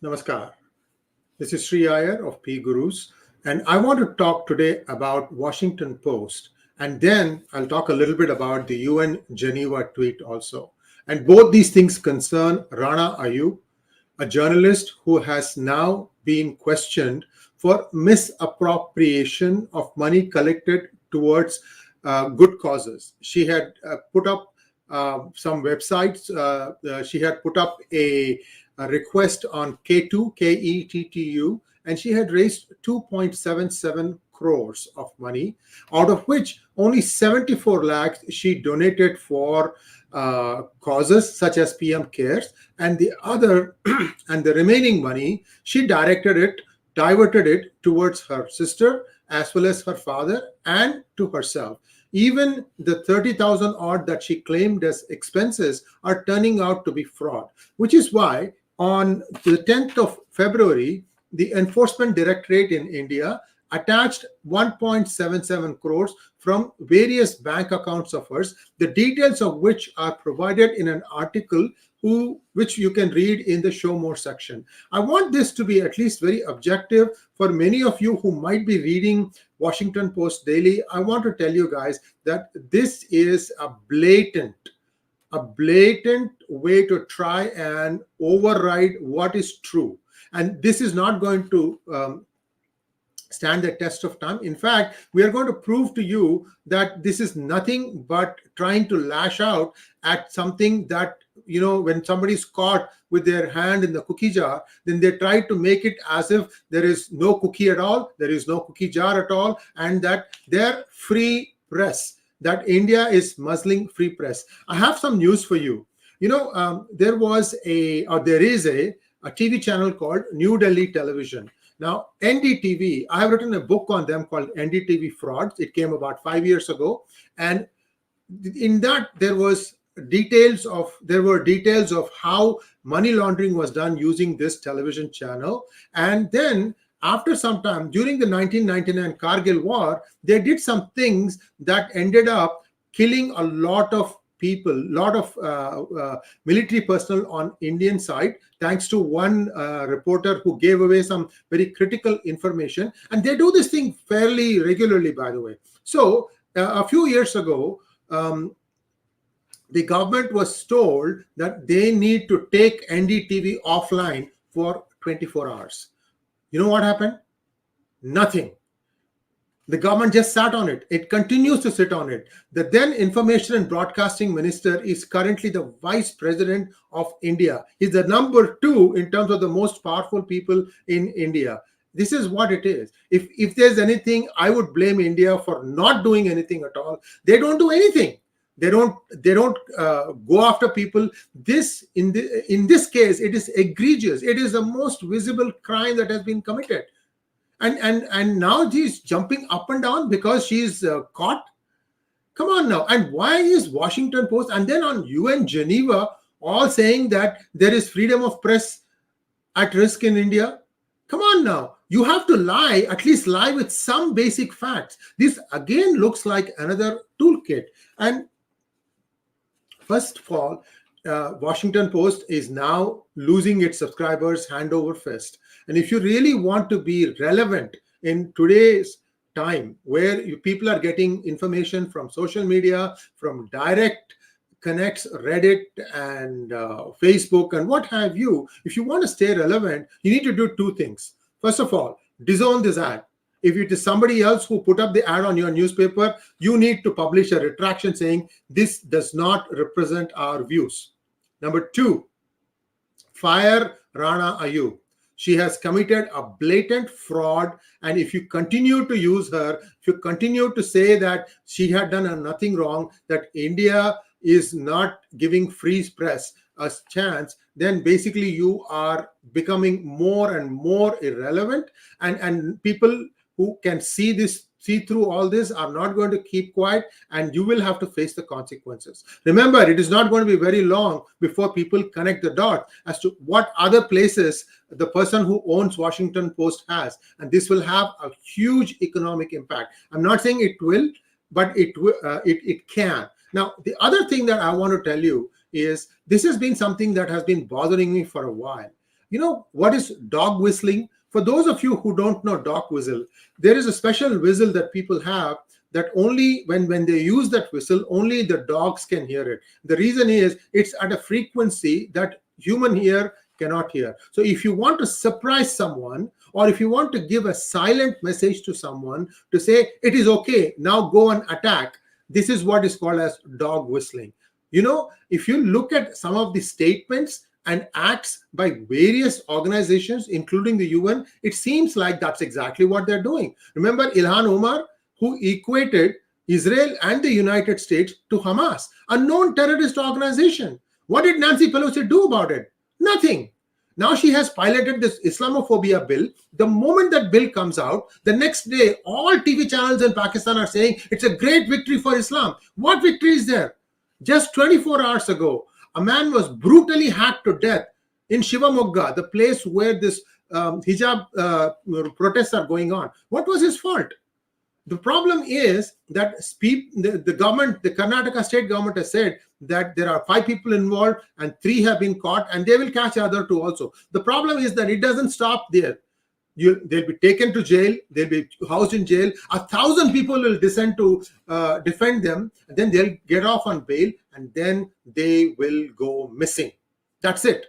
Namaskar. This is Sree Iyer of PGurus, and I want to talk today about Washington Post, and then I'll talk a little bit about the UN Geneva tweet also. And both these things concern Rana Ayyub, a journalist who has now been questioned for misappropriation of money collected towards good causes. She had put up some websites. She had put up a request on 𝗂𝘂𝗀𝘀𝘀𝘀, and she had raised 2.77 crores of money, out of which only 74 lakhs she donated for causes such as PM Cares, and the other and the remaining money she diverted it towards her sister as well as her father and to herself. Even the 30,000 odd that she claimed as expenses are turning out to be fraud, which is why on the 10th of February, the Enforcement Directorate in India attached 1.77 crores from various bank accounts of hers, the details of which are provided in an article which you can read in the Show More section. I want this to be at least very objective for many of you who might be reading Washington Post daily. I want to tell you guys that this is a blatant way to try and override what is true. And this is not going to stand the test of time. In fact, we are going to prove to you that this is nothing but trying to lash out at something that, you know, when somebody's caught with their hand in the cookie jar, then they try to make it as if there is no cookie at all, there is no cookie jar at all, and that they're free press, that India is muzzling free press. I have some news for you. You know, there is a TV channel called New Delhi Television. Now, NDTV, I have written a book on them called NDTV Frauds. It came about 5 years ago. And in that, there were details of how money laundering was done using this television channel. And then after some time, during the 1999 Kargil war, they did some things that ended up killing a lot of people, military personnel on Indian side, thanks to one reporter who gave away some very critical information. And they do this thing fairly regularly, by the way. So a few years ago, the government was told that they need to take NDTV offline for 24 hours. You know what happened? Nothing. The government just sat on it. It continues to sit on it. The then Information and Broadcasting Minister is currently the Vice President of India. He's the number 2 in terms of the most powerful people in India. This is what it is. If there's anything, I would blame India for not doing anything at all. They don't do anything. They don't go after people. In this case, it is egregious. It is the most visible crime that has been committed. And now she's jumping up and down because she's caught. Come on now. And why is Washington Post and then on UN Geneva all saying that there is freedom of press at risk in India? Come on now. You have to lie, at least lie with some basic facts. This again looks like another toolkit. And first of all, Washington Post is now losing its subscribers hand over fist. And if you really want to be relevant in today's time, where people are getting information from social media, from direct connects, Reddit and Facebook and what have you, if you want to stay relevant, you need to do 2 things. First of all, disown this ad. If it is somebody else who put up the ad on your newspaper, you need to publish a retraction saying this does not represent our views. Number 2, fire Rana Ayyub. She has committed a blatant fraud, and if you continue to use her, if you continue to say that she had done nothing wrong, that India is not giving free press a chance, then basically you are becoming more and more irrelevant, and people who can see through all this are not going to keep quiet, and you will have to face the consequences. Remember, it is not going to be very long before people connect the dots as to what other places the person who owns Washington Post has, and this will have a huge economic impact. I'm not saying it will, but it can. Now, the other thing that I want to tell you is this has been something that has been bothering me for a while. You know what is dog whistling? For those of you who don't know dog whistle, there is a special whistle that people have that only when they use that whistle, only the dogs can hear it. The reason is it's at a frequency that human ear cannot hear. So if you want to surprise someone, or if you want to give a silent message to someone to say, it is okay, now go and attack, this is what is called as dog whistling. You know, if you look at some of the statements and acts by various organizations, including the UN, it seems like that's exactly what they're doing. Remember Ilhan Omar, who equated Israel and the United States to Hamas, a known terrorist organization. What did Nancy Pelosi do about it? Nothing. Now she has piloted this Islamophobia bill. The moment that bill comes out, the next day, all TV channels in Pakistan are saying it's a great victory for Islam. What victory is there? Just 24 hours ago, a man was brutally hacked to death in Shivamogga, the place where this hijab protests are going on. What was his fault? The problem is that the government, the Karnataka state government has said that there are 5 people involved and 3 have been caught, and they will catch the other 2 also. The problem is that it doesn't stop there. They'll be taken to jail, they'll be housed in jail, 1,000 people will descend to defend them, and then they'll get off on bail, and then they will go missing. That's it.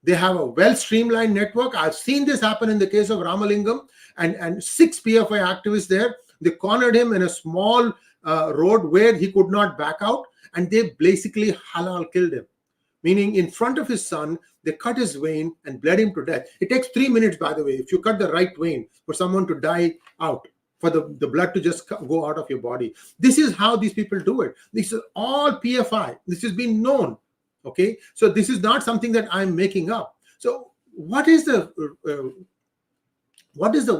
They have a well-streamlined network. I've seen this happen in the case of Ramalingam, and 6 PFI activists there. They cornered him in a small road where he could not back out, and they basically halal killed him. Meaning in front of his son, they cut his vein and bled him to death. It takes 3 minutes, by the way, if you cut the right vein, for someone to die out, for the blood to just go out of your body. This is how these people do it. This is all PFI. This has been known. Okay, so this is not something that I'm making up. So what is the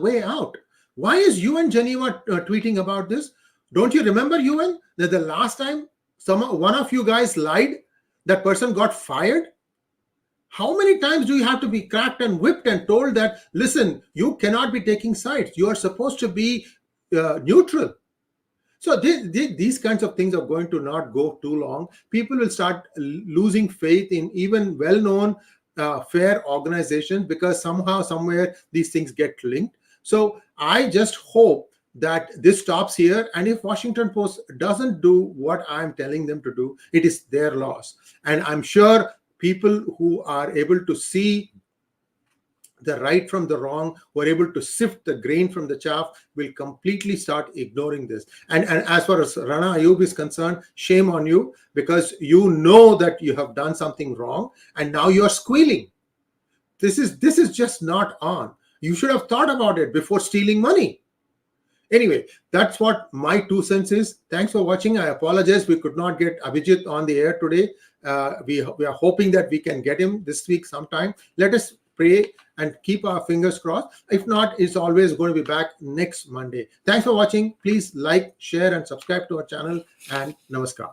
way out? Why is UN Geneva tweeting about this? Don't you remember, UN, that the last time one of you guys lied, that person got fired? How many times do you have to be cracked and whipped and told that, listen, you cannot be taking sides. You are supposed to be neutral. So these kinds of things are going to not go too long. People will start losing faith in even well-known fair organizations, because somehow, somewhere, these things get linked. So I just hope that this stops here. And if Washington Post doesn't do what I'm telling them to do, it is their loss. And I'm sure people who are able to see the right from the wrong, who are able to sift the grain from the chaff, will completely start ignoring this. And as far as Rana Ayyub is concerned, shame on you, because you know that you have done something wrong, and now you're squealing. This is just not on. You should have thought about it before stealing money. Anyway, that's what my 2 cents is. Thanks for watching. I apologize we could not get Abhijit on the air today. We are hoping that we can get him this week sometime. Let us pray and keep our fingers crossed. If not, it's always going to be back next Monday. Thanks for watching. Please like, share, and subscribe to our channel. And namaskar.